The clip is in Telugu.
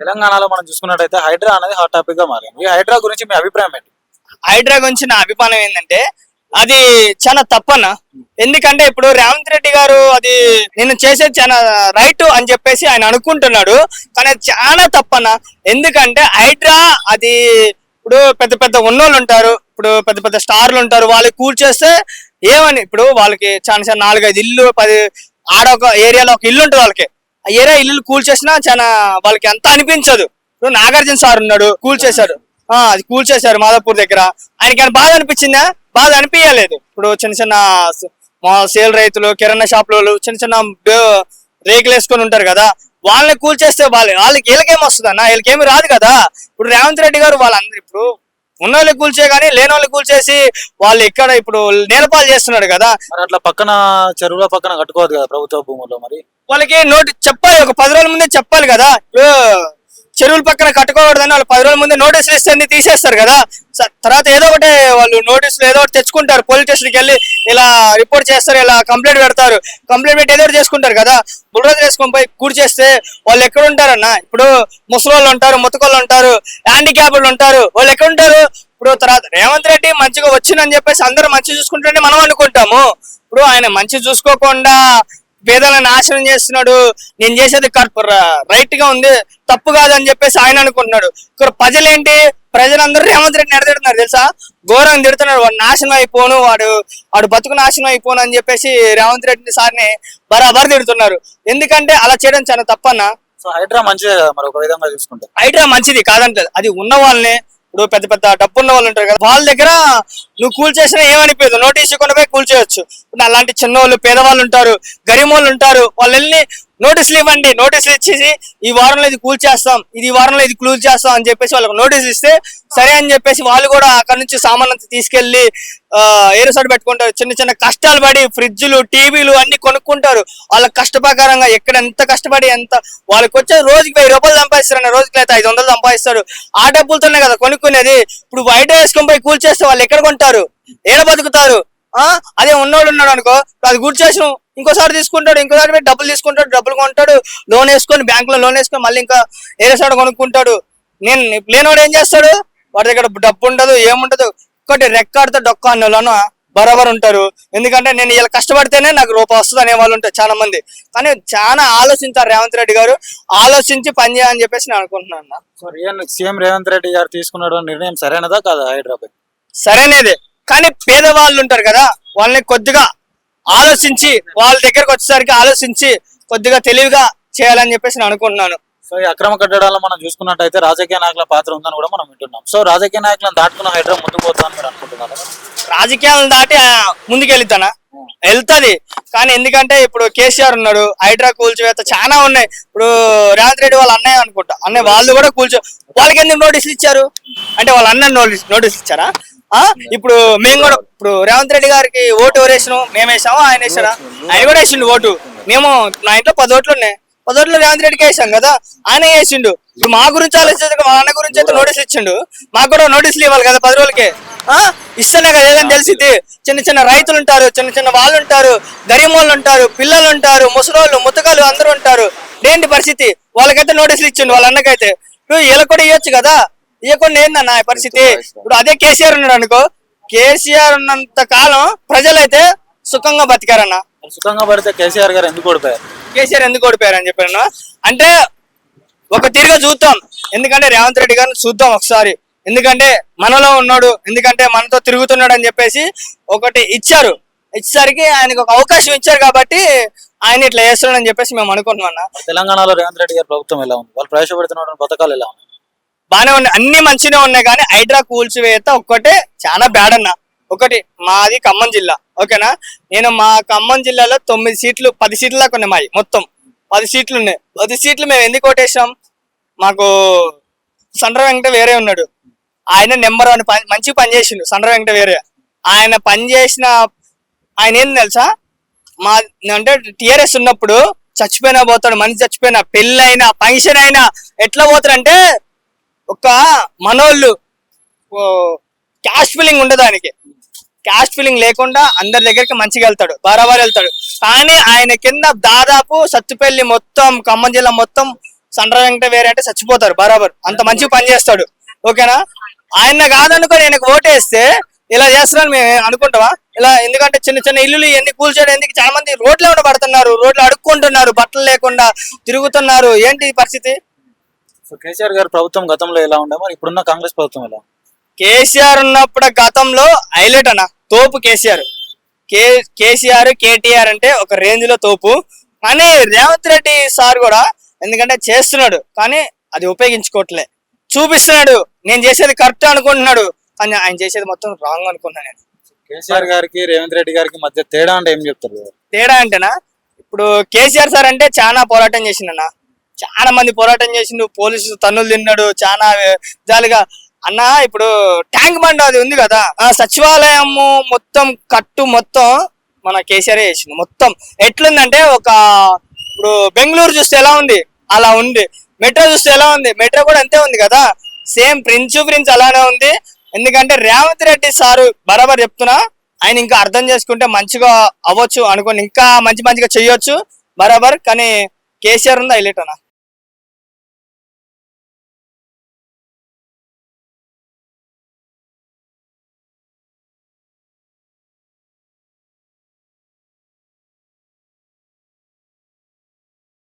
తెలంగాణలో మనం చూసుకున్నట్టయితే హైడ్రా అనేది హాట్ టాపిక్ గా మారింది. ఈ హైడ్రా గురించి మీ అభిప్రాయం ఏంటి? హైడ్రా గురించి నా అభిప్రాయం ఏంటంటే అది చాలా తప్పన్న. ఎందుకంటే ఇప్పుడు రేవంత్ రెడ్డి గారు అది నేను చేసేది చాలా రైట్ అని చెప్పేసి ఆయన అనుకుంటున్నాడు, కానీ అది చాలా తప్పన్న. ఎందుకంటే హైడ్రా అది ఇప్పుడు పెద్ద పెద్ద ఉన్నోళ్ళు ఉంటారు, ఇప్పుడు పెద్ద పెద్ద స్టార్లు ఉంటారు, వాళ్ళకి కూల్చేస్తే ఏమని ఇప్పుడు వాళ్ళకి చాలా చాలా 4-5 ఇల్లు 10 ఆడొక ఏరియాలో ఒక ఇల్లు ఉంటుంది వాళ్ళకి, ఆ ఏరియా ఇల్లు కూల్చేసినా చాలా వాళ్ళకి ఎంత అనిపించదు. ఇప్పుడు నాగార్జున సార్ ఉన్నాడు, కూల్చేశాడు, అది కూల్చేశారు మాదాపూర్ దగ్గర, ఆయనకి బాధ అనిపించిందా? బాధ అనిపించలేదు. ఇప్పుడు చిన్న చిన్న సేల్ రైతులు, కిరాణా షాపులు, చిన్న చిన్న రేకులు వేసుకొని ఉంటారు కదా, వాళ్ళని కూల్చేస్తే వాళ్ళకి వీళ్ళకేం వస్తుంది అన్న? వీళ్ళకేమి రాదు కదా. ఇప్పుడు రేవంత్ రెడ్డి గారు వాళ్ళందరూ ఇప్పుడు ఉన్న వాళ్ళకి కూల్చే కానీ లేని వాళ్ళకి కూల్చేసి వాళ్ళు ఇక్కడ ఇప్పుడు నేలపాలు చేస్తున్నాడు కదా. మరి అట్లా పక్కన చెరువుల పక్కన కట్టుకోవద్దు కదా ప్రభుత్వ భూముల్లో? మరి వాళ్ళకి చెప్పాలి, ఒక 10 రోజుల ముందే చెప్పాలి కదా. ఇప్పుడు చెరువుల పక్కన కట్టుకోకూడదని వాళ్ళు 10 రోజుల ముందే నోటీసులు ఇస్తే అన్ని తీసేస్తారు కదా. తర్వాత ఏదో ఒకటి వాళ్ళు నోటీసులు ఏదో ఒకటి తెచ్చుకుంటారు, పోలీస్ స్టేషన్కి వెళ్ళి ఇలా రిపోర్ట్ చేస్తారు, ఇలా కంప్లైంట్ పెడతారు, కంప్లైంట్ పెట్టి ఏదో ఒకటి చేసుకుంటారు కదా. బుల్డోజర్ వేసుకొని పోయి కూర్చేస్తే వాళ్ళు ఎక్కడ ఉంటారన్న? ఇప్పుడు ముసలోళ్ళు ఉంటారు, ముతకోళ్ళు ఉంటారు, హ్యాండిక్యాప్డ్ ఉంటారు, వాళ్ళు ఎక్కడ ఉంటారు? ఇప్పుడు తర్వాత రేవంత్ రెడ్డి మంచిగా వచ్చిందని చెప్పేసి అందరూ మంచి చూసుకుంటుంటే మనం అనుకుంటాము. ఇప్పుడు ఆయన మంచి చూసుకోకుండా పేదలను నాశనం చేస్తున్నాడు, నేను చేసేది రైట్ గా ఉంది, తప్పు కాదు అని చెప్పేసి ఆయన అనుకుంటున్నాడు. ఇక్కడ ప్రజలేంటి, ప్రజలందరూ రేవంత్ రెడ్డిని ఎడతిడుతున్నారు తెలుసా, ఘోరంగా తిడుతున్నాడు. వాడు నాశనం అయిపోను, వాడు బతుకు నాశనం అయిపోను అని చెప్పేసి రేవంత్ రెడ్డి సార్ని బరాబర్ తిడుతున్నారు. ఎందుకంటే అలా చేయడం చాలా తప్పన్నా. సో హైడ్రా మంచిదే కదా మరి ఒక విధంగా చూసుకుంటే? హైడ్రా మంచిది కాదంటే, అది ఉన్న వాళ్ళని ఇప్పుడు పెద్ద పెద్ద డబ్బు ఉన్న వాళ్ళు ఉంటారు కదా, వాళ్ళ దగ్గర నువ్వు కూల్చేసినా ఏమనిపోదు, నోటీస్ ఇవ్వకుండా పోయి కూల్చేయచ్చు. అలాంటి చిన్నవాళ్ళు, పేదవాళ్ళు ఉంటారు, గరీబోళ్ళు ఉంటారు, వాళ్ళు వెళ్ళి నోటీసులు ఇవ్వండి, నోటీసులు ఇచ్చేసి ఈ వారంలో ఇది కూల్చేస్తాం, ఈ వారంలో ఇది కూల్చేస్తాం అని చెప్పేసి వాళ్ళకి నోటీసులు ఇస్తే సరే అని చెప్పేసి వాళ్ళు కూడా అక్కడ నుంచి సామాన్ అంతా తీసుకెళ్లి ఏరుసడు పెట్టుకుంటారు. చిన్న చిన్న కష్టాలు పడి ఫ్రిడ్జ్లు, టీవీలు అన్ని కొనుక్కుంటారు. వాళ్ళ కష్టప్రకారంగా ఎక్కడ ఎంత కష్టపడి ఎంత వాళ్ళకి వచ్చే రోజుకి 1000 రూపాయలు సంపాదిస్తారు, రోజుకి అయితే 500 సంపాదిస్తారు. ఆ డబ్బులతోనే కదా కొనుక్కునేది. ఇప్పుడు బయట వేసుకొని పోయి కూల్చేస్తే వాళ్ళు ఎక్కడ కొంటారు, ఏడ బతుకుతారు? అదే ఉన్నోడు ఉన్నాడు అనుకో, అది కూల్చేసిన ఇంకోసారి తీసుకుంటాడు, ఇంకోసారి డబ్బులు తీసుకుంటాడు, డబ్బులు కొంటాడు, లోన్ వేసుకొని బ్యాంకులో లోన్ వేసుకొని మళ్ళీ ఇంకా ఏరేసాడు కొనుక్కుంటాడు. నేను లేనోడు ఏం చేస్తాడు? వాడి దగ్గర డబ్బు ఉండదు, ఏముండదు, ఒకటి రెక్కాడితే డొక్క అన్న వాళ్ళను బరాబర్ ఉంటారు. ఎందుకంటే నేను ఇలా కష్టపడితేనే నాకు రూపాయి వస్తుంది అనే వాళ్ళు ఉంటారు చాలా మంది. కానీ చాలా ఆలోచించారు రేవంత్ రెడ్డి గారు, ఆలోచించి పని చేయాలని చెప్పేసి నేను అనుకుంటున్నాను. సో సీఎం రేవంత్ రెడ్డి గారు తీసుకున్న నిర్ణయం సరైనదా కాదా? హైదరాబాద్ సరైనదే, కానీ పేదవాళ్ళు ఉంటారు కదా, వాళ్ళని కొద్దిగా ఆలోచించి వాళ్ళ దగ్గరకు వచ్చేసరికి ఆలోచించి కొద్దిగా తెలివిగా చేయాలని చెప్పేసి నేను అనుకుంటున్నాను. సో ఈ అక్రమ కట్టడాల్లో మనం చూసుకున్నట్టయితే రాజకీయ నాయకుల పాత్ర ఉందని కూడా మనం వింటున్నాం. సో రాజకీయ నాయకులను దాటుకున్న హైడ్రా ముందుకు పోతుందని మీరు అనుకుంటున్నారు? రాజకీయాలను దాటి ముందుకు వెళ్తాది, కానీ ఎందుకంటే ఇప్పుడు కేసీఆర్ ఉన్నాడు, హైడ్రా కూల్చివేత చాలా ఉన్నాయి. ఇప్పుడు రేవంత్ రెడ్డి వాళ్ళ అన్నయ్య అనుకుంటా, అన్నయ్య వాళ్ళు కూడా వాళ్ళకి ఎందుకు నోటీసులు ఇచ్చారు అంటే వాళ్ళ అన్న నోటీసులు ఇచ్చారా? ఇప్పుడు మేము కూడా ఇప్పుడు రేవంత్ రెడ్డి గారికి ఓటు ఎవరు వేసినాం? మేము వేసాము, ఆయన వేసారా? ఆయన కూడా వేసిండు ఓటు. మేము నా ఇంట్లో 10 ఓట్లు ఉన్నాయి, 10 ఓట్లు రేవంత్ రెడ్డికి వేసాం కదా, ఆయన వేసిండు. ఇప్పుడు మా గురించి ఆలోచించక మా అన్న గురించి అయితే నోటీసులు ఇచ్చిండు, మాకు కూడా నోటీసులు ఇవ్వాలి కదా 10 రోజులకే. ఇస్తేనే కదా ఏదని తెలిసింది. చిన్న చిన్న రైతులు ఉంటారు, చిన్న చిన్న వాళ్ళు ఉంటారు, గరీబోళ్ళు ఉంటారు, పిల్లలు ఉంటారు, ముసలోళ్ళు, ముతకలు అందరూ ఉంటారు. ఏంటి పరిస్థితి? వాళ్ళకైతే నోటీసులు ఇచ్చిండు, వాళ్ళ అన్నకైతే. ఇప్పుడు వీళ్ళకి కూడా ఇవ్వచ్చు కదా, ఇవ్వకుండా ఏందన్న పరిస్థితి? ఇప్పుడు అదే కేసీఆర్ ఉన్నాడు అనుకో, కేసీఆర్ ఉన్నంత కాలం ప్రజలైతే సుఖంగా బతికారన్న. సుఖంగా పడితే కేసీఆర్ గారు ఎందుకు ఓడిపోయారు? కేసీఆర్ ఎందుకు ఓడిపోయారు అని చెప్పాను అంటే ఒక తీరుగా చూద్దాం, ఎందుకంటే రేవంత్ రెడ్డి గారిని చూద్దాం ఒకసారి, ఎందుకంటే మనలో ఉన్నాడు, ఎందుకంటే మనతో తిరుగుతున్నాడు అని చెప్పేసి ఒకటి ఇచ్చారు. ఇచ్చేసరికి ఆయనకు ఒక అవకాశం ఇచ్చారు కాబట్టి ఆయన ఇట్లా చేస్తున్నాడని చెప్పేసి మేము అనుకుంటున్నాం. తెలంగాణలో రేవంత్ రెడ్డి గారి ప్రభుత్వం ఎలా ఉంది? వాళ్ళు ప్రవేశపెడుతున్న పథకాలు ఎలా ఉన్నాయి? బాగానే ఉన్నాయి, అన్ని మంచిగా ఉన్నాయి, కానీ హైడ్రా కూల్చివేత ఒక్కటే చాలా బ్యాడ్ అన్న. ఒకటి మాది ఖమ్మం జిల్లా, ఓకేనా, నేను మా ఖమ్మం జిల్లాలో 9 సీట్లు 10 సీట్ల దాకా ఉన్నాయి, మాది మొత్తం 10 సీట్లు ఉన్నాయి. 10 సీట్లు మేము ఎందుకు ఓటేసాం? మాకు సండ్ర వెంకట వేరే ఉన్నాడు, ఆయన నెంబర్ 1 మంచి పని చేసిండు. సండ్ర వెంకట వేరే ఆయన పని చేసిన ఆయన ఏంది తెలుసా, మా అంటే టీఆర్ఎస్ ఉన్నప్పుడు చచ్చిపోయినా పోతాడు, మనిషి చచ్చిపోయినా, పెళ్ళైనా, ఫంక్షన్ అయినా ఎట్లా పోతాడంటే ఒక మనోళ్ళు క్యాస్ట్ ఫీలింగ్ ఉండదు ఆయనకి, క్యాస్ట్ ఫీలింగ్ లేకుండా అందరి దగ్గరికి మంచిగా వెళ్తాడు, బరాబర్ వెళ్తాడు. కానీ ఆయన కింద దాదాపు సత్తుపల్లి మొత్తం, ఖమ్మం జిల్లా మొత్తం సండ్ర వెంకట వేరే అంటే చచ్చిపోతారు బరాబర్, అంత మంచిగా పని చేస్తాడు. ఓకేనా, ఆయన కాదనుకొని ఆయనకు ఓటేస్తే ఇలా చేస్తున్నారని మేము అనుకుంటావా? ఇలా ఎందుకంటే చిన్న చిన్న ఇల్లులు ఇవన్నీ కూల్చేయడం ఎందుకు? చాలా మంది రోడ్లు ఏమైనా పడుతున్నారు, రోడ్లు అడుక్కుంటున్నారు, బట్టలు లేకుండా తిరుగుతున్నారు. ఏంటి ఈ పరిస్థితి? సో కేసీఆర్ గారి ప్రభుత్వం గతంలో ఎలా ఉండే, మరి ఇప్పుడున్న కాంగ్రెస్ ప్రభుత్వం ఎలా? కేసీఆర్ ఉన్నప్పుడు గతంలో హైలైట్ అన్న, తోపు కేసీఆర్. కేసీఆర్ కేటీఆర్ అంటే ఒక రేంజ్ లో తోపు. కానీ రేవంత్ రెడ్డి సార్ కూడా ఎందుకంటే చేస్తున్నాడు, కానీ అది ఉపయోగించుకోవట్లే. చూపిస్తున్నాడు నేను చేసేది కరెక్ట్ అనుకుంటున్నాడు, కానీ ఆయన చేసేది మొత్తం రాంగ్ అనుకుంటున్నాను నేను. కేసీఆర్ గారికి రేవంత్ రెడ్డి గారికి మధ్య తేడా అంటే ఏం చెప్తారు? తేడా అంటేనా, ఇప్పుడు కేసీఆర్ సార్ అంటే చాలా పోరాటం చేసిండన్న, చాలా మంది పోరాటం చేసిండు, పోలీసు తన్నులు తిన్నాడు, చాలా జాలిగా అన్న. ఇప్పుడు ట్యాంక్ బండ్ అది ఉంది కదా, ఆ సచివాలయము మొత్తం కట్టు మొత్తం మన కేసీఆర్ చేసిండు. మొత్తం ఎట్లుందంటే ఒక ఇప్పుడు బెంగళూరు చూస్తే ఎలా ఉంది అలా ఉంది, మెట్రో చూస్తే ఎలా ఉంది, మెట్రో కూడా అంతే ఉంది కదా, సేమ్ ప్రిన్స్ అలానే ఉంది. ఎందుకంటే రేవంత్ రెడ్డి సారు బరాబర్ చెప్తున్నా, ఆయన ఇంకా అర్థం చేసుకుంటే మంచిగా అవ్వచ్చు అనుకోండి, ఇంకా మంచిగా చెయ్యొచ్చు బరాబర్. కానీ కేసీఆర్ ఉంది హైలైట్ అన్న.